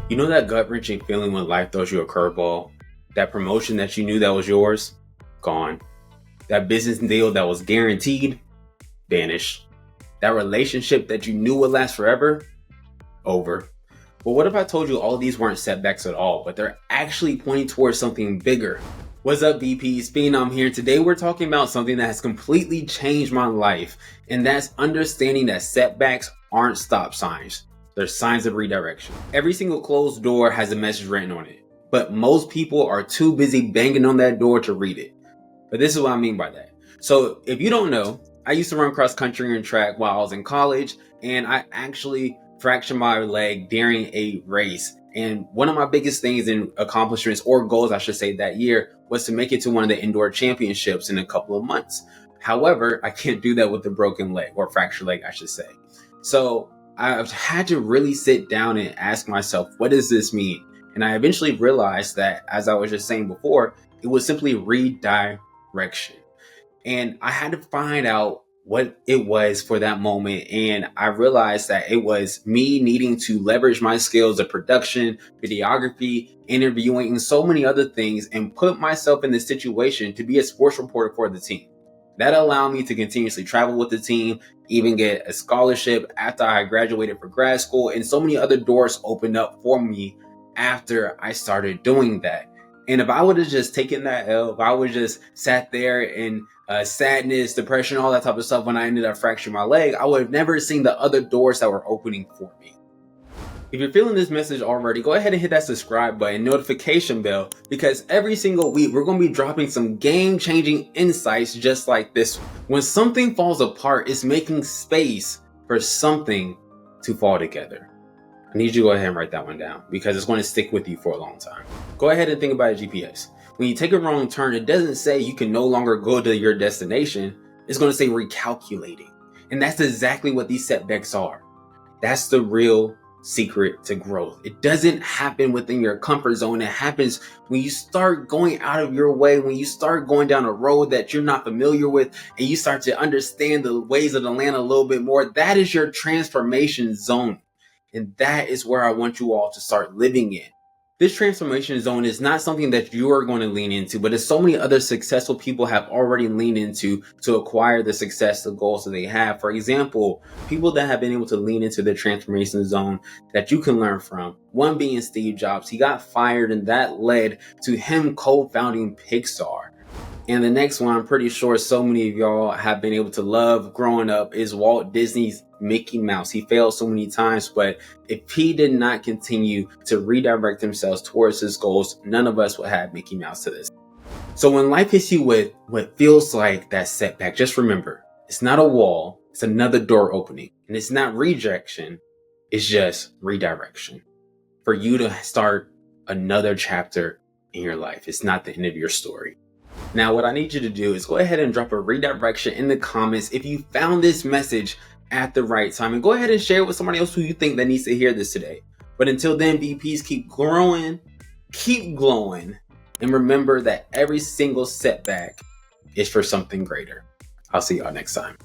You know that gut-wrenching feeling when life throws you a curveball? That promotion that you knew that was yours? Gone. That business deal that was guaranteed? Vanished. That relationship that you knew would last forever? Over. But what if I told you all of these weren't setbacks at all, but they're actually pointing towards something bigger? What's up, VPs? Phenom here. Today we're talking about something that has completely changed my life, and that's understanding that setbacks aren't stop signs. They're signs of redirection. Every single closed door has a message written on it, but most people are too busy banging on that door to read it. But this is what I mean by that. So if you don't know, I used to run cross country and track while I was in college, and I actually fractured my leg during a race. And one of my biggest things and accomplishments, or goals I should say, that year was to make it to one of the indoor championships in a couple of months. However, I can't do that with a broken leg, or fractured leg, I should say. So I had to really sit down and ask myself, what does this mean? And I eventually realized that, as I was just saying before, it was simply redirection. And I had to find out what it was for that moment. And I realized that it was me needing to leverage my skills of production, videography, interviewing, and so many other things, and put myself in this situation to be a sports reporter for the team. That allowed me to continuously travel with the team, even get a scholarship after I graduated for grad school, and so many other doors opened up for me after I started doing that. And if I would have just taken that L, if I would just sat there in sadness, depression, all that type of stuff when I ended up fracturing my leg, I would have never seen the other doors that were opening for me. If you're feeling this message already, go ahead and hit that subscribe button, notification bell, because every single week we're going to be dropping some game-changing insights just like this. When something falls apart, it's making space for something to fall together. I need you to go ahead and write that one down because it's going to stick with you for a long time. Go ahead and think about a GPS. When you take a wrong turn, it doesn't say you can no longer go to your destination. It's going to say recalculating. And that's exactly what these setbacks are. That's the real secret to growth. It doesn't happen within your comfort zone. It happens when you start going out of your way, when you start going down a road that you're not familiar with, and you start to understand the ways of the land a little bit more. That is your transformation zone. And that is where I want you all to start living in. This transformation zone is not something that you are going to lean into, but it's so many other successful people have already leaned into to acquire the success, the goals that they have. For example, people that have been able to lean into the transformation zone that you can learn from. One being Steve Jobs. He got fired, and that led to him co-founding Pixar. And the next one, I'm pretty sure so many of y'all have been able to love growing up, is Walt Disney's Mickey Mouse. He failed so many times, but if he did not continue to redirect himself towards his goals, none of us would have Mickey Mouse to this. So when life hits you with what feels like that setback, just remember, it's not a wall, it's another door opening. And it's not rejection, it's just redirection. For you to start another chapter in your life. It's not the end of your story. Now, what I need you to do is go ahead and drop a redirection in the comments if you found this message at the right time, and go ahead and share it with somebody else who you think that needs to hear this today. But until then, VPs, keep growing, keep glowing, and remember that every single setback is for something greater. I'll see y'all next time.